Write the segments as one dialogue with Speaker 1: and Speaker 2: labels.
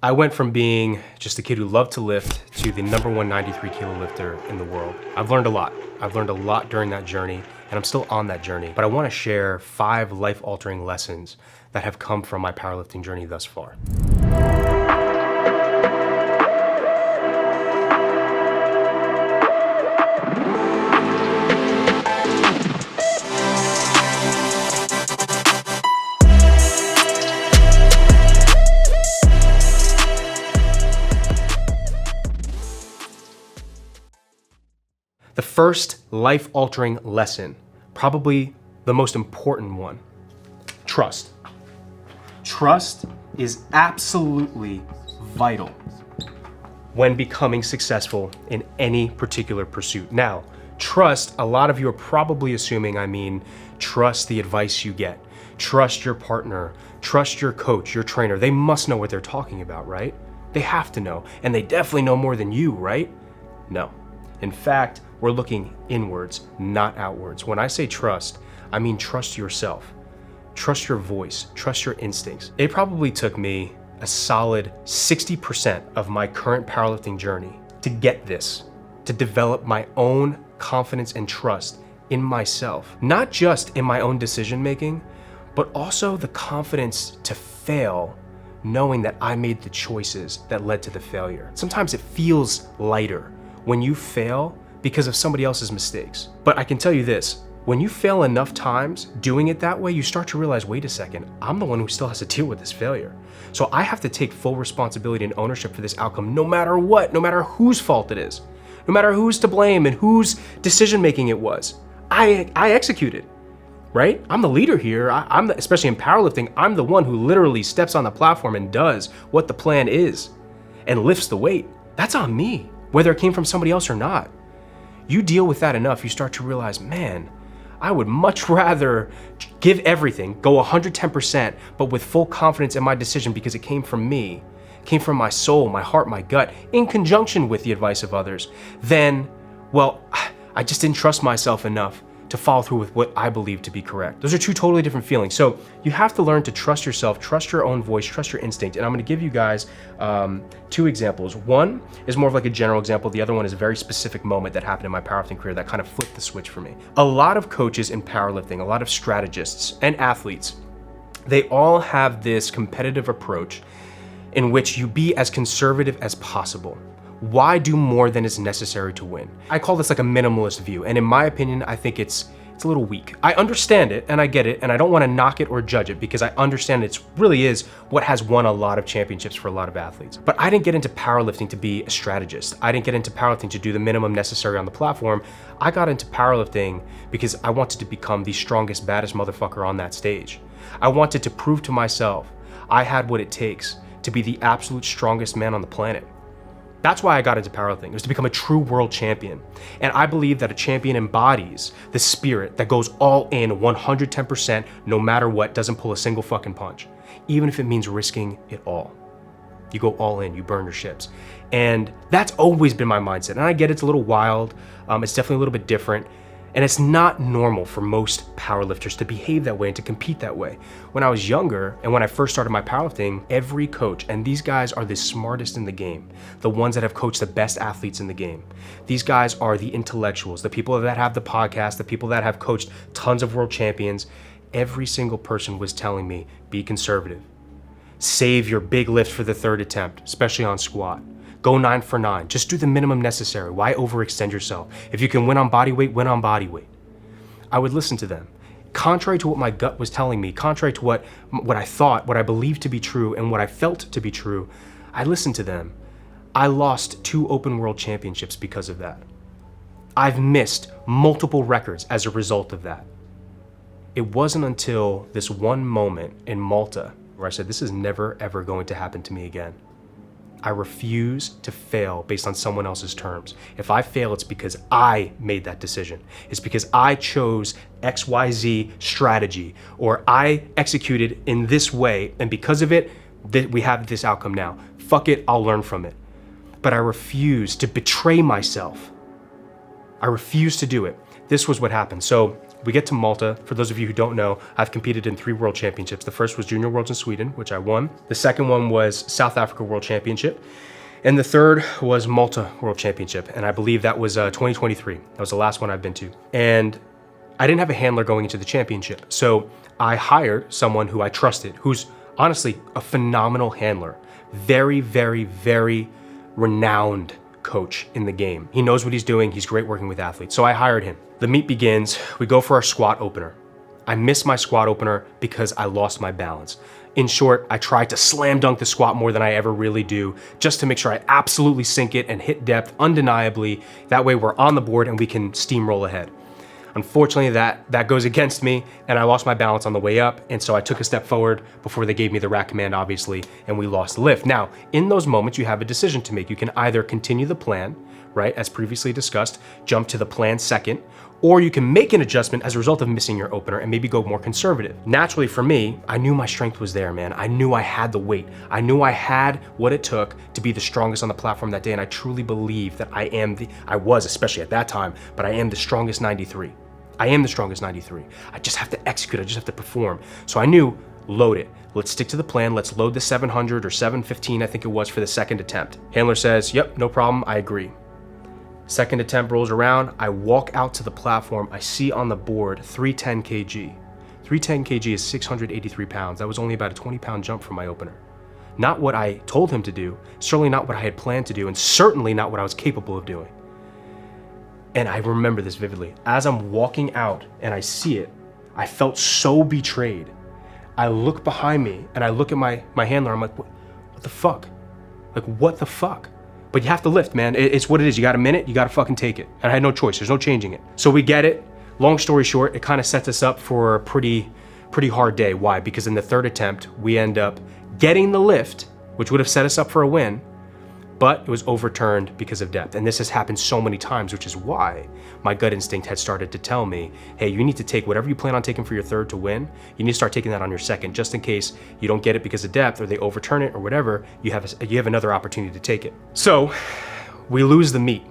Speaker 1: I went from being just a kid who loved to lift to the #1 93 kilo lifter in the world. I've learned a lot. I've learned a lot during that journey, and I'm still on that journey. But I want to share 5 life-altering lessons that have come from my powerlifting journey thus far. The first life-altering lesson, probably the most important one, trust. Trust is absolutely vital when becoming successful in any particular pursuit. Now, trust, a lot of you are probably assuming I mean trust the advice you get, trust your partner, trust your coach, your trainer. They must know what they're talking about, right? They have to know, and they definitely know more than you, right? No. In fact, we're looking inwards, not outwards. When I say trust, I mean trust yourself. Trust your voice, trust your instincts. It probably took me a solid 60% of my current powerlifting journey to get this, to develop my own confidence and trust in myself. Not just in my own decision making, but also the confidence to fail, knowing that I made the choices that led to the failure. Sometimes it feels lighter when you fail because of somebody else's mistakes. But I can tell you this, when you fail enough times doing it that way, you start to realize, wait a second, I'm the one who still has to deal with this failure. So I have to take full responsibility and ownership for this outcome, no matter what, no matter whose fault it is, no matter who's to blame and whose decision-making it was. I executed, right? I'm the leader here. Especially in powerlifting, I'm the one who literally steps on the platform and does what the plan is and lifts the weight. That's on me, whether it came from somebody else or not. You deal with that enough, you start to realize, man, I would much rather give everything, go 110%, but with full confidence in my decision because it came from me, came from my soul, my heart, my gut, in conjunction with the advice of others, than, well, I just didn't trust myself enough to follow through with what I believe to be correct. Those are two totally different feelings. So you have to learn to trust yourself, trust your own voice, trust your instinct. And I'm gonna give you guys 2 examples. One is more of like a general example. The other one is a very specific moment that happened in my powerlifting career that kind of flipped the switch for me. A lot of coaches in powerlifting, a lot of strategists and athletes, they all have this competitive approach in which you be as conservative as possible. Why do more than is necessary to win? I call this like a minimalist view, and in my opinion, I think it's a little weak. I understand it and I get it, and I don't want to knock it or judge it because I understand it really is what has won a lot of championships for a lot of athletes. But I didn't get into powerlifting to be a strategist. I didn't get into powerlifting to do the minimum necessary on the platform. I got into powerlifting because I wanted to become the strongest, baddest motherfucker on that stage. I wanted to prove to myself I had what it takes to be the absolute strongest man on the planet. That's why I got into powerlifting. It was to become a true world champion. And I believe that a champion embodies the spirit that goes all in 110%, no matter what, doesn't pull a single fucking punch, even if it means risking it all. You go all in, you burn your ships. And that's always been my mindset. And I get it's a little wild. It's definitely a little bit different. And it's not normal for most powerlifters to behave that way and to compete that way. When I was younger and when I first started my powerlifting, every coach, and these guys are the smartest in the game, the ones that have coached the best athletes in the game. These guys are the intellectuals, the people that have the podcast, the people that have coached tons of world champions. Every single person was telling me, be conservative. Save your big lift for the 3rd attempt, especially on squat. Go 9 for 9. Just do the minimum necessary. Why overextend yourself? If you can win on body weight, win on body weight. I would listen to them. Contrary to what my gut was telling me, contrary to what I thought, what I believed to be true, and what I felt to be true, I listened to them. I lost 2 open world championships because of that. I've missed multiple records as a result of that. It wasn't until this one moment in Malta where I said, this is never, ever going to happen to me again. I refuse to fail based on someone else's terms. If I fail, it's because I made that decision. It's because I chose XYZ strategy, or I executed in this way, and because of it, we have this outcome now. Fuck it, I'll learn from it. But I refuse to betray myself. I refuse to do it. This was what happened. So We get to Malta. For those of you who don't know, I've competed in 3 world championships. The first was Junior Worlds in Sweden, which I won. The second one was South Africa World Championship. And the third was Malta World Championship. And I believe that was 2023. That was the last one I've been to. And I didn't have a handler going into the championship. So I hired someone who I trusted, who's honestly a phenomenal handler. Very, very, very renowned coach in the game. He knows what he's doing. He's great working with athletes. So I hired him. The meet begins. We go for our squat opener. I missed my squat opener because I lost my balance. In short, I tried to slam dunk the squat more than I ever really do, just to make sure I absolutely sink it and hit depth undeniably. That way we're on the board and we can steamroll ahead. Unfortunately, that goes against me, and I lost my balance on the way up, and so I took a step forward before they gave me the rack command, obviously, and we lost the lift. Now, in those moments, you have a decision to make. You can either continue the plan, right, as previously discussed, jump to the plan second, or you can make an adjustment as a result of missing your opener and maybe go more conservative. Naturally for me, I knew my strength was there, man. I knew I had the weight. I knew I had what it took to be the strongest on the platform that day, and I truly believe that I was, especially at that time, but I am the strongest 93. I am the strongest 93. I just have to execute, I just have to perform. So I knew, load it. Let's stick to the plan. Let's load the 700 or 715, I think it was, for the second attempt. Handler says, yep, no problem, I agree. Second attempt rolls around, I walk out to the platform, I see on the board 310 kg. 310 kg is 683 pounds. That was only about a 20-pound jump from my opener. Not what I told him to do, certainly not what I had planned to do, and certainly not what I was capable of doing. And I remember this vividly. As I'm walking out and I see it, I felt so betrayed. I look behind me and I look at my handler. I'm like, what the fuck? Like, what the fuck? But you have to lift, man. It's what it is. You got a minute, you got to fucking take it. And I had no choice. There's no changing it. So we get it. Long story short, it kind of sets us up for a pretty hard day. Why? Because in the third attempt, we end up getting the lift, which would have set us up for a win, but it was overturned because of depth. And this has happened so many times, which is why my gut instinct had started to tell me, hey, you need to take whatever you plan on taking for your third to win, you need to start taking that on your second, just in case you don't get it because of depth or they overturn it or whatever, you have another opportunity to take it. So we lose the meet.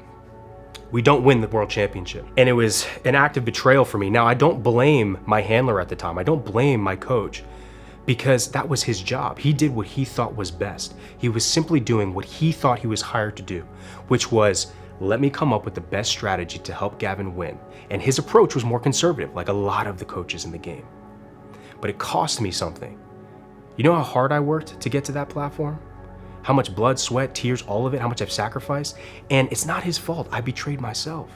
Speaker 1: We don't win the world championship. And it was an act of betrayal for me. Now, I don't blame my handler at the time. I don't blame my coach, because that was his job. He did what he thought was best. He was simply doing what he thought he was hired to do, which was, let me come up with the best strategy to help Gavin win. And his approach was more conservative, like a lot of the coaches in the game. But it cost me something. You know how hard I worked to get to that platform? How much blood, sweat, tears, all of it, how much I've sacrificed? And it's not his fault. I betrayed myself.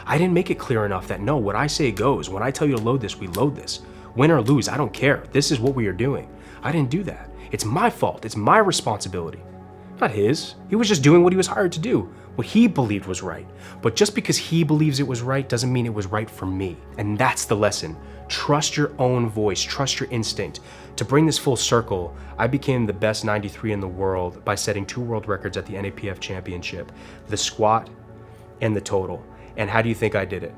Speaker 1: I didn't make it clear enough that no, what I say goes. When I tell you to load this, we load this. Win or lose, I don't care. This is what we are doing. I didn't do that. It's my fault. It's my responsibility. Not his. He was just doing what he was hired to do, what he believed was right. But just because he believes it was right doesn't mean it was right for me. And that's the lesson. Trust your own voice. Trust your instinct. To bring this full circle, I became the best 93 in the world by setting 2 world records at the NAPF Championship, the squat and the total. And how do you think I did it?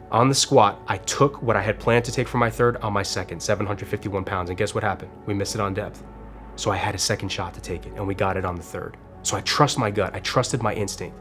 Speaker 1: On the squat, I took what I had planned to take for my third on my second, 751 pounds, and guess what happened? We missed it on depth. So I had a second shot to take it, and we got it on the third. So I trust my gut, I trusted my instinct.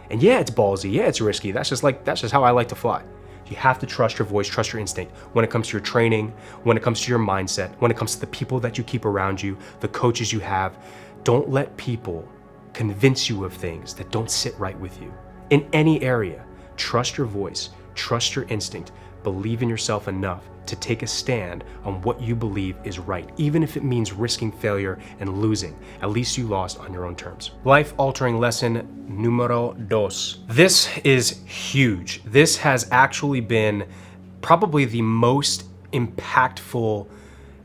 Speaker 1: And yeah, it's ballsy, yeah, it's risky, that's just how I like to fly. You have to trust your voice, trust your instinct when it comes to your training, when it comes to your mindset, when it comes to the people that you keep around you, the coaches you have. Don't let people convince you of things that don't sit right with you. In any area, trust your voice. Trust your instinct. Believe in yourself enough to take a stand on what you believe is right, even if it means risking failure and losing. At least you lost on your own terms. Life-altering lesson numero dos. This is huge. This has actually been probably the most impactful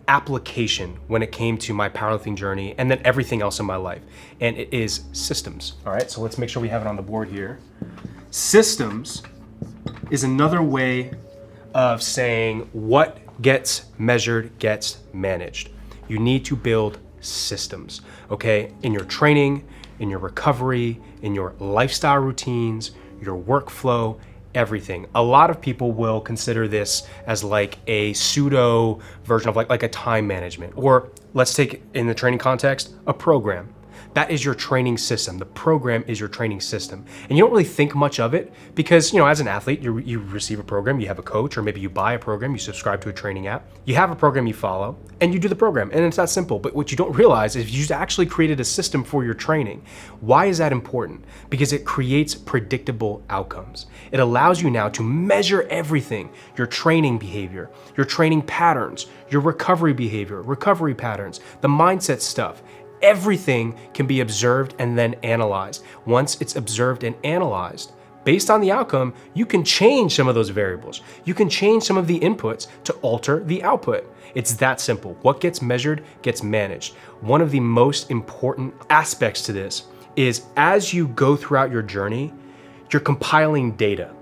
Speaker 1: application when it came to my powerlifting journey and then everything else in my life. And it is systems. All right, so let's make sure we have it on the board here. Systems is another way of saying what gets measured gets managed. You need to build systems, okay? In your training, in your recovery, in your lifestyle routines, your workflow, everything. A lot of people will consider this as like a pseudo version of like a time management, or let's take in the training context, a program. That is your training system. The program is your training system. And you don't really think much of it because, as an athlete, you receive a program, you have a coach, or maybe you buy a program, you subscribe to a training app, you have a program you follow, and you do the program. And it's that simple. But what you don't realize is you actually created a system for your training. Why is that important? Because it creates predictable outcomes. It allows you now to measure everything: your training behavior, your training patterns, your recovery behavior, recovery patterns, the mindset stuff. Everything can be observed and then analyzed. Once it's observed and analyzed, based on the outcome, you can change some of those variables. You can change some of the inputs to alter the output. It's that simple. What gets measured gets managed. One of the most important aspects to this is as you go throughout your journey, you're compiling data.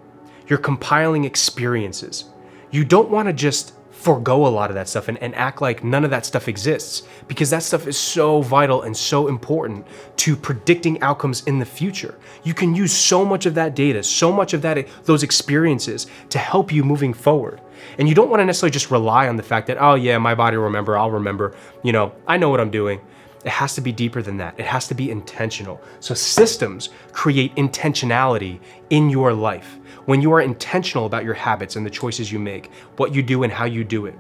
Speaker 1: You're compiling experiences. You don't want to just forego a lot of that stuff and act like none of that stuff exists, because that stuff is so vital and so important to predicting outcomes in the future. You can use so much of that data, so much of those experiences to help you moving forward. And you don't want to necessarily just rely on the fact that, oh yeah, my body will remember, I'll remember, I know what I'm doing. It has to be deeper than that. It has to be intentional. So systems create intentionality in your life. When you are intentional about your habits and the choices you make, what you do and how you do it,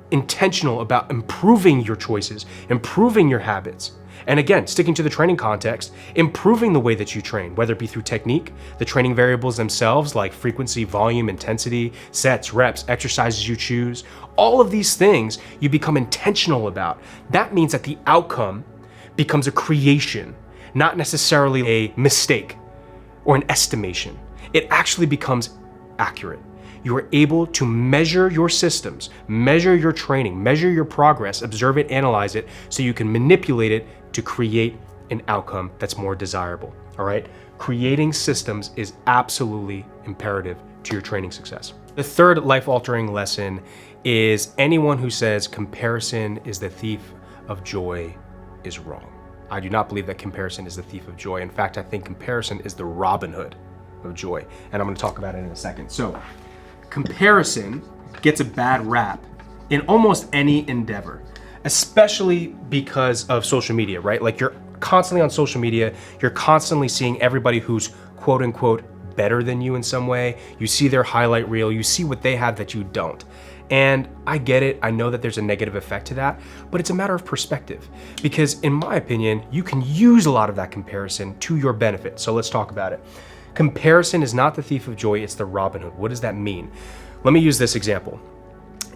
Speaker 1: intentional about improving your choices, improving your habits, and again, sticking to the training context, improving the way that you train, whether it be through technique, the training variables themselves like frequency, volume, intensity, sets, reps, exercises you choose, all of these things you become intentional about. That means that the outcome becomes a creation, not necessarily a mistake or an estimation. It actually becomes accurate. You are able to measure your systems, measure your training, measure your progress, observe it, analyze it, so you can manipulate it to create an outcome that's more desirable, all right? Creating systems is absolutely imperative to your training success. The third life-altering lesson is anyone who says comparison is the thief of joy is wrong. I do not believe that comparison is the thief of joy. In fact, I think comparison is the Robin Hood of joy, and I'm going to talk about it in a second. So, comparison gets a bad rap in almost any endeavor, especially because of social media, right? Like you're constantly on social media, you're constantly seeing everybody who's quote unquote better than you in some way. You see their highlight reel, you see what they have that you don't. And I get it, I know that there's a negative effect to that, but it's a matter of perspective. Because in my opinion, you can use a lot of that comparison to your benefit. So let's talk about it. Comparison is not the thief of joy, it's the Robin Hood. What does that mean? Let me use this example.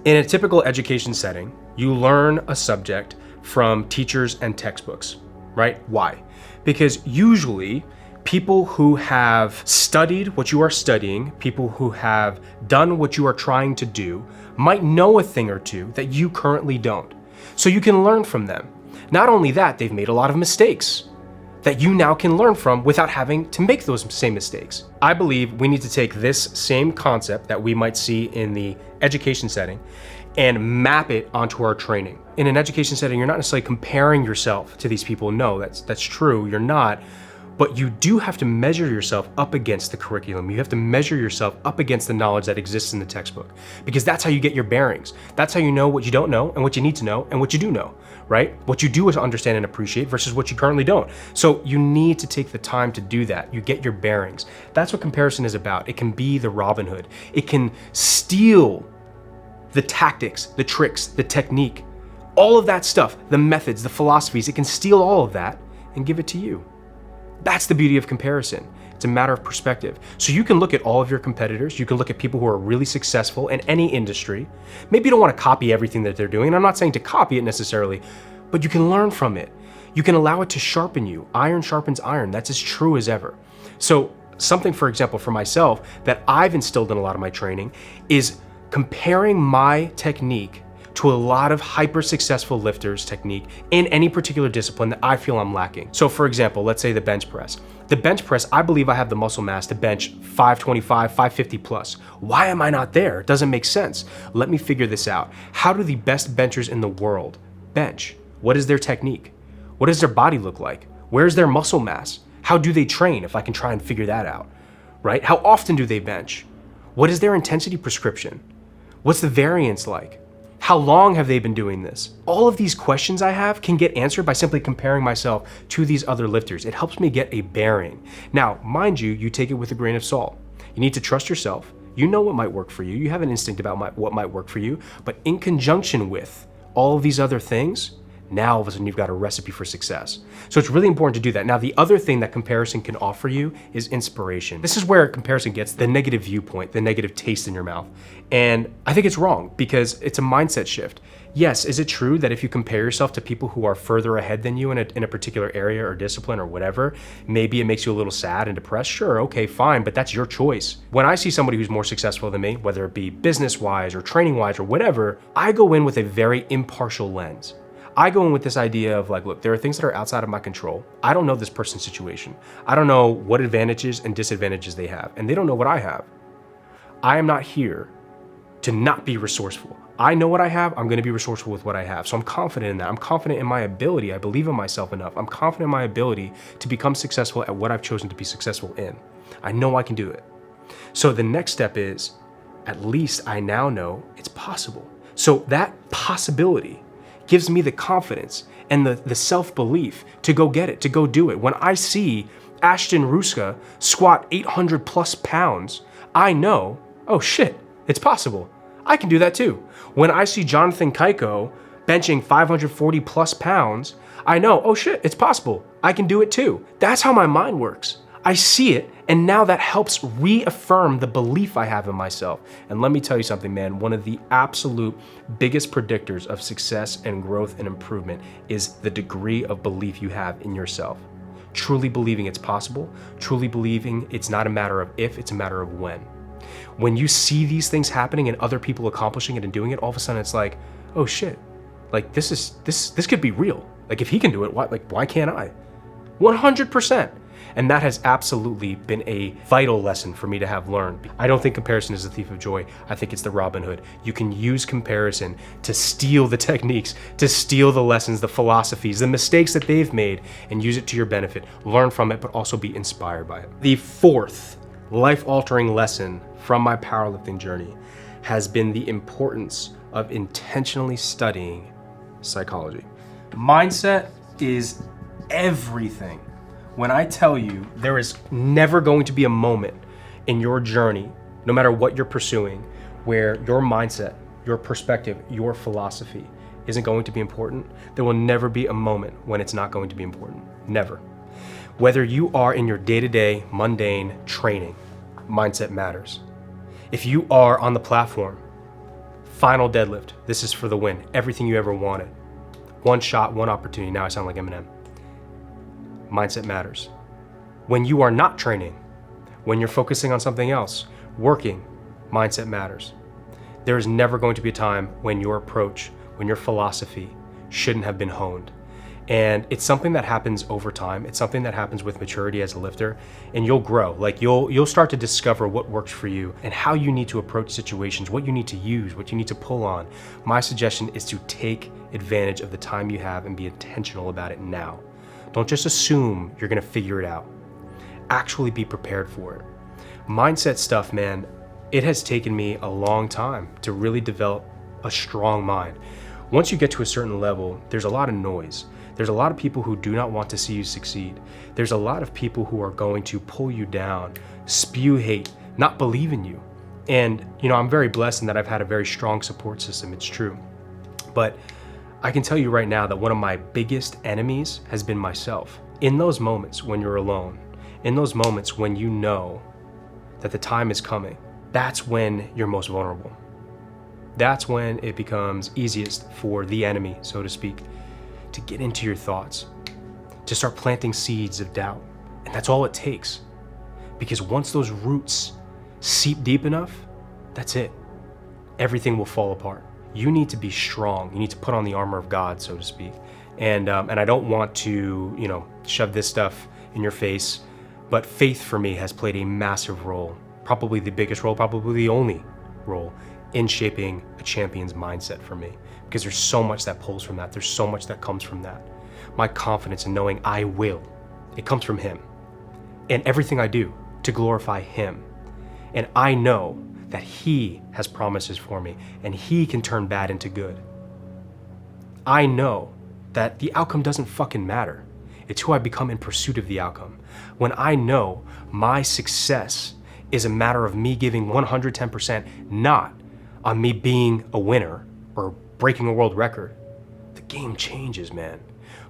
Speaker 1: In a typical education setting, you learn a subject from teachers and textbooks, right? Why? Because usually people who have studied what you are studying, people who have done what you are trying to do, might know a thing or two that you currently don't. So you can learn from them. Not only that, they've made a lot of mistakes that you now can learn from without having to make those same mistakes. I believe we need to take this same concept that we might see in the education setting and map it onto our training. In an education setting, you're not necessarily comparing yourself to these people. No, that's true, you're not. But you do have to measure yourself up against the curriculum. You have to measure yourself up against the knowledge that exists in the textbook, because that's how you get your bearings. That's how you know what you don't know and what you need to know and what you do know, right? What you do is understand and appreciate versus what you currently don't. So you need to take the time to do that. You get your bearings. That's what comparison is about. It can be the Robin Hood. It can steal the tactics, the tricks, the technique, all of that stuff, the methods, the philosophies. It can steal all of that and give it to you. That's the beauty of comparison. It's a matter of perspective. So you can look at all of your competitors. You can look at people who are really successful in any industry. Maybe you don't want to copy everything that they're doing. And I'm not saying to copy it necessarily, but you can learn from it. You can allow it to sharpen you. Iron sharpens iron. That's as true as ever. So something, for example, for myself that I've instilled in a lot of my training is comparing my technique to a lot of hyper successful lifters' technique in any particular discipline that I feel I'm lacking. So for example, let's say the bench press. The bench press, I believe I have the muscle mass to bench 525, 550 plus. Why am I not there? It doesn't make sense. Let me figure this out. How do the best benchers in the world bench? What is their technique? What does their body look like? Where's their muscle mass? How do they train if I can try and figure that out, right? How often do they bench? What is their intensity prescription? What's the variance like? How long have they been doing this? All of these questions I have can get answered by simply comparing myself to these other lifters. It helps me get a bearing. Now, mind you, you take it with a grain of salt. You need to trust yourself. You know what might work for you. You have an instinct about what might work for you, but in conjunction with all of these other things, now all of a sudden you've got a recipe for success. So it's really important to do that. Now, the other thing that comparison can offer you is inspiration. This is where comparison gets the negative viewpoint, the negative taste in your mouth. And I think it's wrong because it's a mindset shift. Yes, is it true that if you compare yourself to people who are further ahead than you in a particular area or discipline or whatever, maybe it makes you a little sad and depressed? Sure, okay, fine, but that's your choice. When I see somebody who's more successful than me, whether it be business-wise or training-wise or whatever, I go in with a very impartial lens. I go in with this idea of like, look, there are things that are outside of my control. I don't know this person's situation. I don't know what advantages and disadvantages they have, and they don't know what I have. I am not here to not be resourceful. I know what I have, I'm gonna be resourceful with what I have. So I'm confident in that. I'm confident in my ability. I believe in myself enough. I'm confident in my ability to become successful at what I've chosen to be successful in. I know I can do it. So the next step is, at least I now know it's possible. So that possibility gives me the confidence and the self-belief to go get it, to go do it. When I see Ashton Ruska squat 800 plus pounds, I know, oh shit, it's possible. I can do that too. When I see Jonathan Kaiko benching 540 plus pounds, I know, oh shit, it's possible. I can do it too. That's how my mind works. I see it, and now that helps reaffirm the belief I have in myself. And let me tell you something, man, one of the absolute biggest predictors of success and growth and improvement is the degree of belief you have in yourself. Truly believing it's possible, truly believing it's not a matter of if, it's a matter of when. When you see these things happening and other people accomplishing it and doing it, all of a sudden it's like, oh shit, like this could be real. Like if he can do it, why can't I? 100%. And that has absolutely been a vital lesson for me to have learned. I don't think comparison is the thief of joy. I think it's the Robin Hood. You can use comparison to steal the techniques, to steal the lessons, the philosophies, the mistakes that they've made, and use it to your benefit. Learn from it, but also be inspired by it. The fourth life-altering lesson from my powerlifting journey has been the importance of intentionally studying psychology. Mindset is everything. When I tell you there is never going to be a moment in your journey, no matter what you're pursuing, where your mindset, your perspective, your philosophy isn't going to be important, there will never be a moment when it's not going to be important. Never. Whether you are in your day-to-day mundane training, mindset matters. If you are on the platform, final deadlift, this is for the win, everything you ever wanted. One shot, one opportunity. Now I sound like Eminem. Mindset matters. When you are not training, when you're focusing on something else, working, mindset matters. There is never going to be a time when your approach, when your philosophy shouldn't have been honed. And it's something that happens over time. It's something that happens with maturity as a lifter, and you'll grow. Like you'll start to discover what works for you and how you need to approach situations, what you need to use, what you need to pull on. My suggestion is to take advantage of the time you have and be intentional about it now. Don't just assume you're gonna figure it out. Actually be prepared for it. Mindset stuff, man, it has taken me a long time to really develop a strong mind. Once you get to a certain level, there's a lot of noise. There's a lot of people who do not want to see you succeed. There's a lot of people who are going to pull you down, spew hate, not believe in you. And I'm very blessed in that I've had a very strong support system, it's true. But I can tell you right now that one of my biggest enemies has been myself. In those moments when you're alone, in those moments when you know that the time is coming, that's when you're most vulnerable. That's when it becomes easiest for the enemy, so to speak, to get into your thoughts, to start planting seeds of doubt. And that's all it takes. Because once those roots seep deep enough, that's it. Everything will fall apart. You need to be strong. You need to put on the armor of God, so to speak. And I don't want to, shove this stuff in your face, but faith for me has played a massive role, probably the biggest role, probably the only role in shaping a champion's mindset for me. Because there's so much that pulls from that. There's so much that comes from that. My confidence in knowing I will, it comes from Him. And everything I do to glorify Him. And I know that he has promises for me and he can turn bad into good. I know that the outcome doesn't fucking matter. It's who I become in pursuit of the outcome. When I know my success is a matter of me giving 110%, not on me being a winner or breaking a world record, the game changes, man.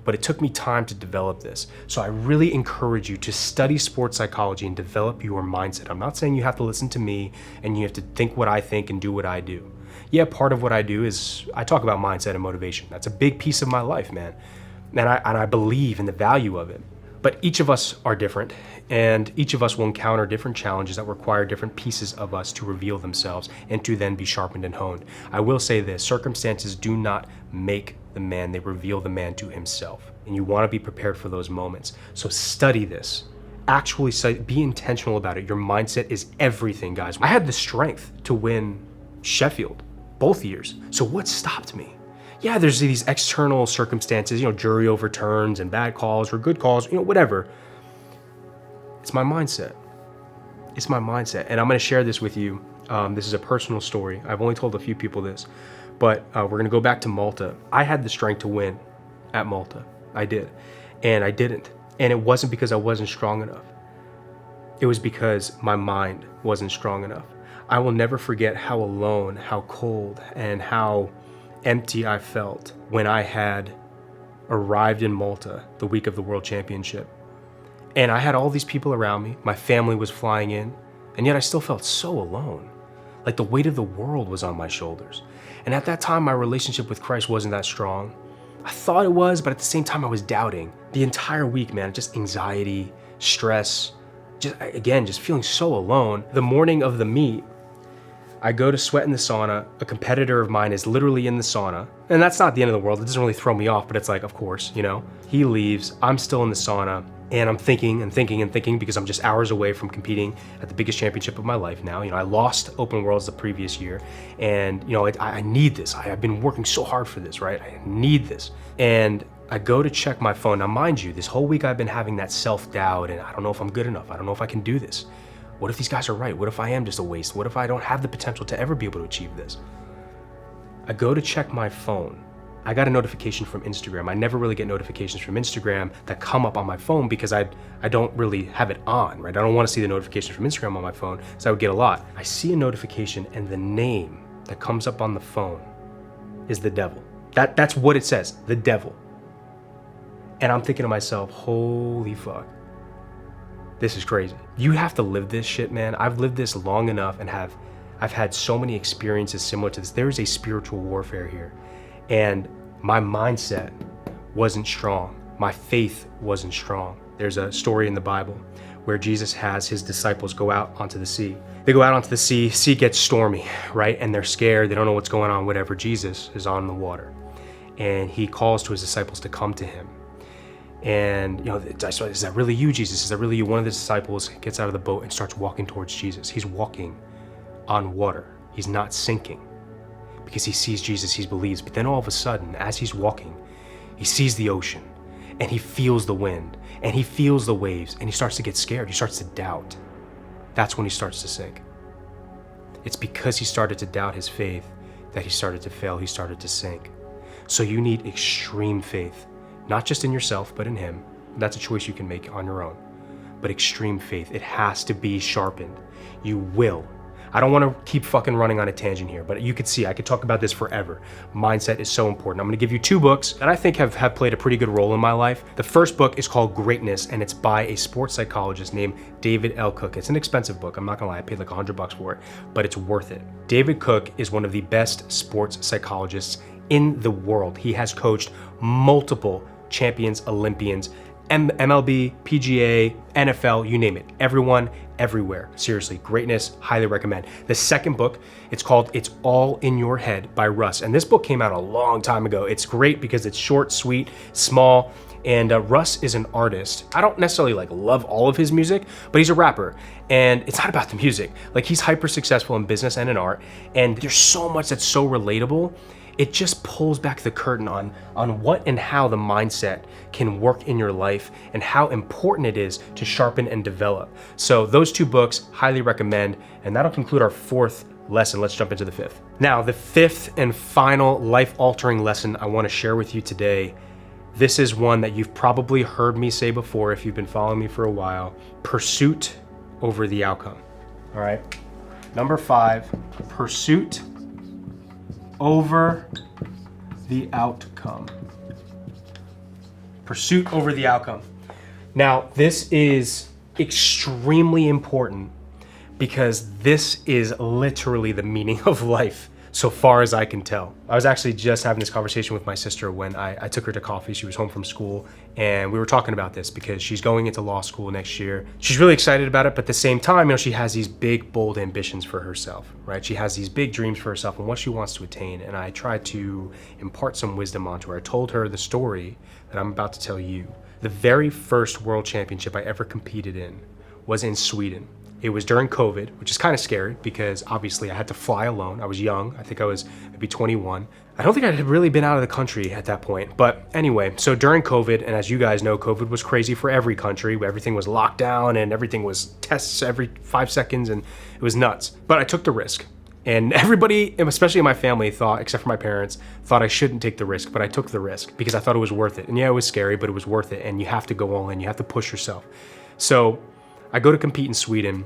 Speaker 1: But it took me time to develop this. So I really encourage you to study sports psychology and develop your mindset. I'm not saying you have to listen to me and you have to think what I think and do what I do. Yeah, part of what I do is I talk about mindset and motivation. That's a big piece of my life, man. And I believe in the value of it. But each of us are different, and each of us will encounter different challenges that require different pieces of us to reveal themselves and to then be sharpened and honed. I will say this, circumstances do not make the man, they reveal the man to himself. And you want to be prepared for those moments. So study this. Actually study, be intentional about it. Your mindset is everything, guys. I had the strength to win Sheffield both years. So what stopped me? Yeah, there's these external circumstances, jury overturns and bad calls or good calls, whatever. It's my mindset. It's my mindset. And I'm going to share this with you. This is a personal story. I've only told a few people this, but we're going to go back to Malta. I had the strength to win at Malta. I did. And I didn't. And it wasn't because I wasn't strong enough. It was because my mind wasn't strong enough. I will never forget how alone, how cold, and how empty I felt when I had arrived in Malta the week of the World Championship. And I had all these people around me, my family was flying in, and yet I still felt so alone. Like the weight of the world was on my shoulders. And at that time, my relationship with Christ wasn't that strong. I thought it was, but at the same time, I was doubting. The entire week, man, just anxiety, stress, just feeling so alone. The morning of the meet, I go to sweat in the sauna. A competitor of mine is literally in the sauna. And that's not the end of the world. It doesn't really throw me off, but it's like, of course, He leaves. I'm still in the sauna. And I'm thinking because I'm just hours away from competing at the biggest championship of my life now. I lost Open Worlds the previous year. And, I need this. I've been working so hard for this, right? I need this. And I go to check my phone. Now, mind you, this whole week I've been having that self-doubt and I don't know if I'm good enough. I don't know if I can do this. What if these guys are right? What if I am just a waste? What if I don't have the potential to ever be able to achieve this? I go to check my phone. I got a notification from Instagram. I never really get notifications from Instagram that come up on my phone because I don't really have it on, right? I don't want to see the notifications from Instagram on my phone, so I would get a lot. I see a notification and the name that comes up on the phone is the devil. That's what it says, the devil. And I'm thinking to myself, holy fuck. This is crazy. You have to live this shit, man. I've lived this long enough and I've had so many experiences similar to this. There is a spiritual warfare here. And my mindset wasn't strong. My faith wasn't strong. There's a story in the Bible where Jesus has his disciples go out onto the sea. They go out onto the sea gets stormy, right? And they're scared, they don't know what's going on, whatever. Jesus is on the water. And he calls to his disciples to come to him. And, is that really you, Jesus? Is that really you? One of the disciples gets out of the boat and starts walking towards Jesus. He's walking on water. He's not sinking because he sees Jesus, he believes. But then all of a sudden, as he's walking, he sees the ocean and he feels the wind and he feels the waves and he starts to get scared. He starts to doubt. That's when he starts to sink. It's because he started to doubt his faith that he started to fail. He started to sink. So you need extreme faith. Not just in yourself, but in him. That's a choice you can make on your own. But extreme faith, it has to be sharpened. You will. I don't want to keep fucking running on a tangent here, but you could see, I could talk about this forever. Mindset is so important. I'm going to give you 2 books that I think have played a pretty good role in my life. The first book is called Greatness, and it's by a sports psychologist named David L. Cook. It's an expensive book. I'm not going to lie. I paid like $100 for it, but it's worth it. David Cook is one of the best sports psychologists in the world. He has coached multiple champions, Olympians, MLB, PGA, NFL, you name it. Everyone, everywhere. Seriously, Greatness, highly recommend. The second book, it's called It's All in Your Head by Russ. And this book came out a long time ago. It's great because it's short, sweet, small, and Russ is an artist. I don't necessarily love all of his music, but he's a rapper. And it's not about the music. He's hyper successful in business and in art. And there's so much that's so relatable. it just pulls back the curtain on what and how the mindset can work in your life and how important it is to sharpen and develop. So those 2 books, highly recommend, and that'll conclude our 4th lesson. Let's jump into the 5th. Now, the 5th and final life-altering lesson I want to share with you today, this is one that you've probably heard me say before if you've been following me for a while: pursuit over the outcome. All right. Number 5, pursuit over the outcome. Pursuit over the outcome. Now, this is extremely important because this is literally the meaning of life, so far as I can tell. I was actually just having this conversation with my sister when I took her to coffee. She was home from school, and we were talking about this because she's going into law school next year. She's really excited about it, but at the same time, she has these big, bold ambitions for herself, right? She has these big dreams for herself and what she wants to attain, and I tried to impart some wisdom onto her. I told her the story that I'm about to tell you. The very first world championship I ever competed in was in Sweden. It was during COVID, which is kind of scary because obviously I had to fly alone. I was young. I think I was maybe 21. I don't think I had really been out of the country at that point. But anyway, so during COVID, and as you guys know, COVID was crazy for every country. Everything was locked down and everything was tests every 5 seconds, and it was nuts. But I took the risk. And everybody, especially in my family, thought, except for my parents, thought I shouldn't take the risk, but I took the risk because I thought it was worth it. And yeah, it was scary, but it was worth it. And you have to go all in. You have to push yourself. So I go to compete in Sweden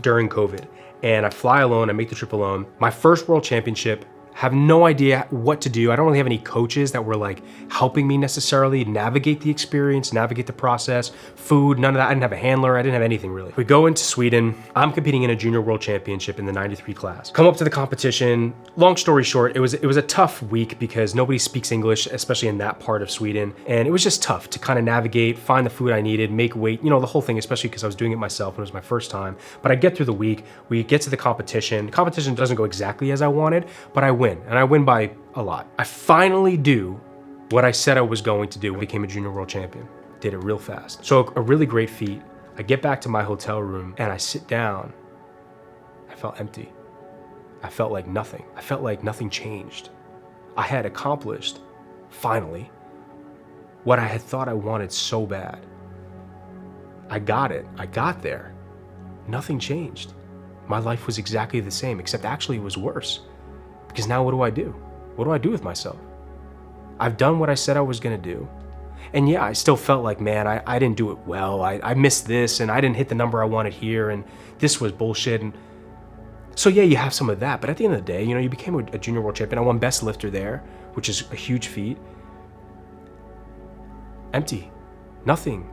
Speaker 1: during COVID, and I fly alone. I make the trip alone. My first world championship, have no idea what to do. I don't really have any coaches that were like helping me necessarily navigate the experience, navigate the process, food, none of that. I didn't have a handler. I didn't have anything really. We go into Sweden. I'm competing in a junior world championship in the 93 class. Come up to the competition. Long story short, it was a tough week because nobody speaks English, especially in that part of Sweden. And it was just tough to kind of navigate, find the food I needed, make weight, the whole thing, especially because I was doing it myself and it was my first time. But I get through the week, we get to the competition. The competition doesn't go exactly as I wanted, but I win. And I win by a lot. I finally do what I said I was going to do. I became a junior world champion. Did it real fast. So a really great feat. I get back to my hotel room and I sit down. I felt empty. I felt like nothing. I felt like nothing changed. I had accomplished, finally, what I had thought I wanted so bad. I got it. I got there. Nothing changed. My life was exactly the same, except actually it was worse. Because now what do I do? What do I do with myself? I've done what I said I was gonna do. And yeah, I still felt like, man, I didn't do it well. I missed this and I didn't hit the number I wanted here and this was bullshit. And so yeah, you have some of that. But at the end of the day, you became a junior world champion. I won best lifter there, which is a huge feat. Empty. Nothing.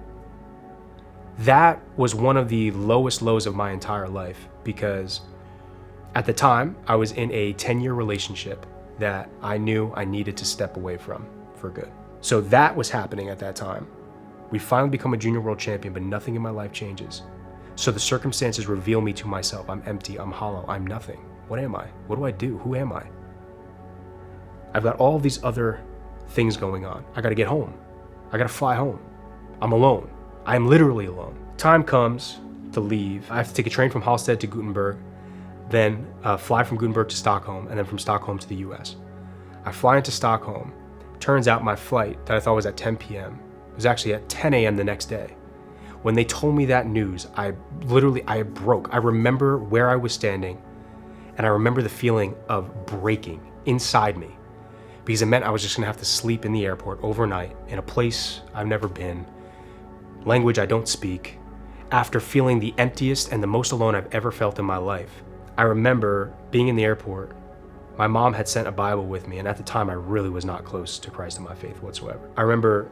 Speaker 1: That was one of the lowest lows of my entire life because at the time, I was in a 10-year relationship that I knew I needed to step away from for good. So that was happening at that time. We finally become a junior world champion, but nothing in my life changes. So the circumstances reveal me to myself. I'm empty, I'm hollow, I'm nothing. What am I? What do I do? Who am I? I've got all these other things going on. I gotta get home. I gotta fly home. I'm alone. I am literally alone. Time comes to leave. I have to take a train from Hallstatt to Gothenburg, then fly from Gothenburg to Stockholm, and then from Stockholm to the US. I fly into Stockholm. Turns out my flight that I thought was at 10 p.m. was actually at 10 a.m. the next day. When they told me that news, I broke. I remember where I was standing, and I remember the feeling of breaking inside me, because it meant I was just gonna have to sleep in the airport overnight in a place I've never been, language I don't speak, after feeling the emptiest and the most alone I've ever felt in my life. I remember being in the airport. My mom had sent a Bible with me, and at the time I really was not close to Christ in my faith whatsoever. I remember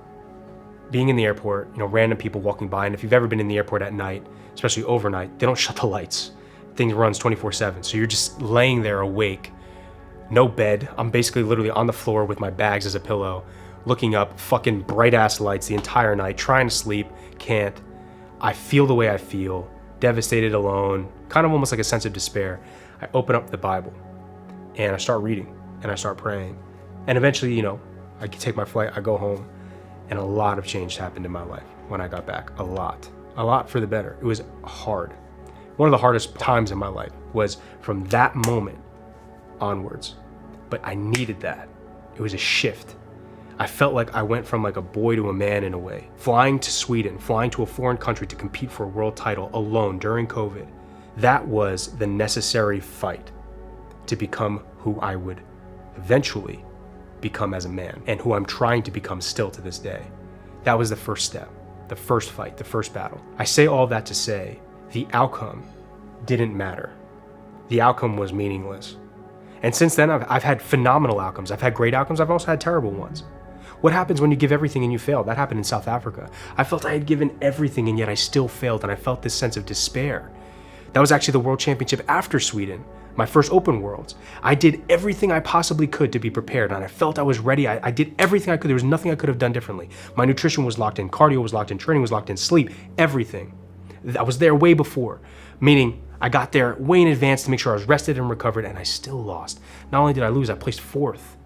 Speaker 1: being in the airport, random people walking by, and if you've ever been in the airport at night, especially overnight, they don't shut the lights. Things runs 24/7, so you're just laying there awake, no bed. I'm basically literally on the floor with my bags as a pillow, looking up, fucking bright ass lights the entire night, trying to sleep, can't. I feel the way I feel, devastated, alone, kind of almost like a sense of despair. I open up the Bible and I start reading and I start praying. And eventually, I take my flight, I go home, and a lot of change happened in my life when I got back. A lot for the better. It was hard. One of the hardest times in my life was from that moment onwards. But I needed that. It was a shift. I felt like I went from like a boy to a man in a way. Flying to Sweden, flying to a foreign country to compete for a world title alone during COVID. That was the necessary fight to become who I would eventually become as a man, and who I'm trying to become still to this day. That was the first step, the first fight, the first battle. I say all that to say the outcome didn't matter. The outcome was meaningless. And since then, I've had phenomenal outcomes. I've had great outcomes. I've also had terrible ones. What happens when you give everything and you fail? That happened in South Africa. I felt I had given everything and yet I still failed, and I felt this sense of despair. That was actually the World Championship after Sweden, my first open worlds. I did everything I possibly could to be prepared, and I felt I was ready. I did everything I could. There was nothing I could have done differently. My nutrition was locked in, cardio was locked in, training was locked in, sleep, everything. I was there way before, meaning I got there way in advance to make sure I was rested and recovered, and I still lost. Not only did I lose, I placed 4th.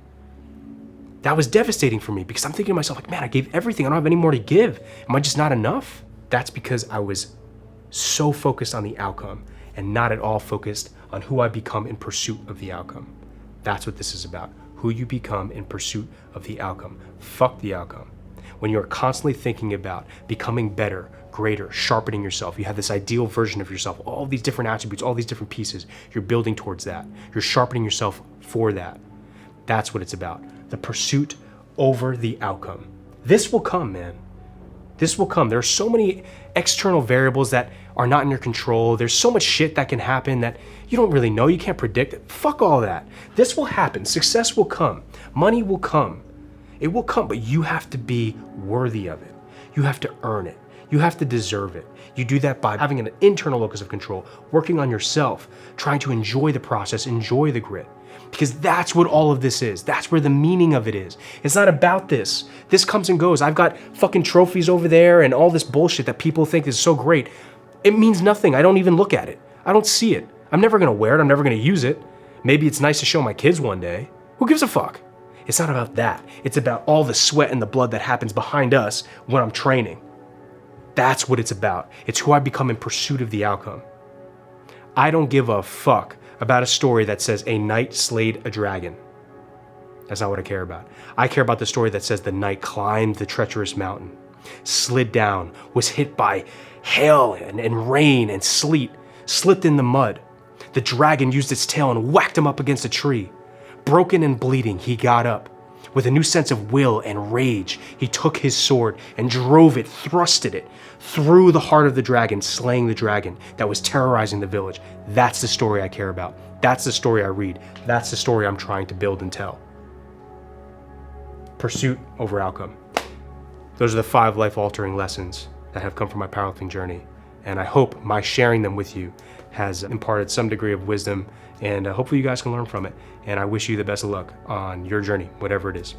Speaker 1: That was devastating for me because I'm thinking to myself, like, man, I gave everything. I don't have any more to give. Am I just not enough? That's because I was so focused on the outcome and not at all focused on who I become in pursuit of the outcome. That's what this is about. Who you become in pursuit of the outcome. Fuck the outcome. When you're constantly thinking about becoming better, greater, sharpening yourself, you have this ideal version of yourself, all these different attributes, all these different pieces, you're building towards that. You're sharpening yourself for that. That's what it's about. The pursuit over the outcome. This will come, man. This will come. There are so many external variables that are not in your control. There's so much shit that can happen that you don't really know. You can't predict it. Fuck all that. This will happen. Success will come. Money will come. It will come, but you have to be worthy of it. You have to earn it. You have to deserve it. You do that by having an internal locus of control, working on yourself, trying to enjoy the process, enjoy the grit. Because that's what all of this is. That's where the meaning of it is. It's not about this. This comes and goes. I've got fucking trophies over there and all this bullshit that people think is so great. It means nothing. I don't even look at it. I don't see it. I'm never gonna wear it. I'm never gonna use it. Maybe it's nice to show my kids one day. Who gives a fuck? It's not about that. It's about all the sweat and the blood that happens behind us when I'm training. That's what it's about. It's who I become in pursuit of the outcome. I don't give a fuck about a story that says a knight slayed a dragon. That's not what I care about. I care about the story that says the knight climbed the treacherous mountain, slid down, was hit by hail and rain and sleet, slipped in the mud. The dragon used its tail and whacked him up against a tree. Broken and bleeding, he got up. With a new sense of will and rage, he took his sword and drove it, thrusted it through the heart of the dragon, slaying the dragon that was terrorizing the village. That's the story I care about. That's the story I read. That's the story I'm trying to build and tell. Pursuit over outcome. Those are the 5 life-altering lessons that have come from my powerlifting journey. And I hope my sharing them with you has imparted some degree of wisdom, and hopefully you guys can learn from it. And I wish you the best of luck on your journey, whatever it is.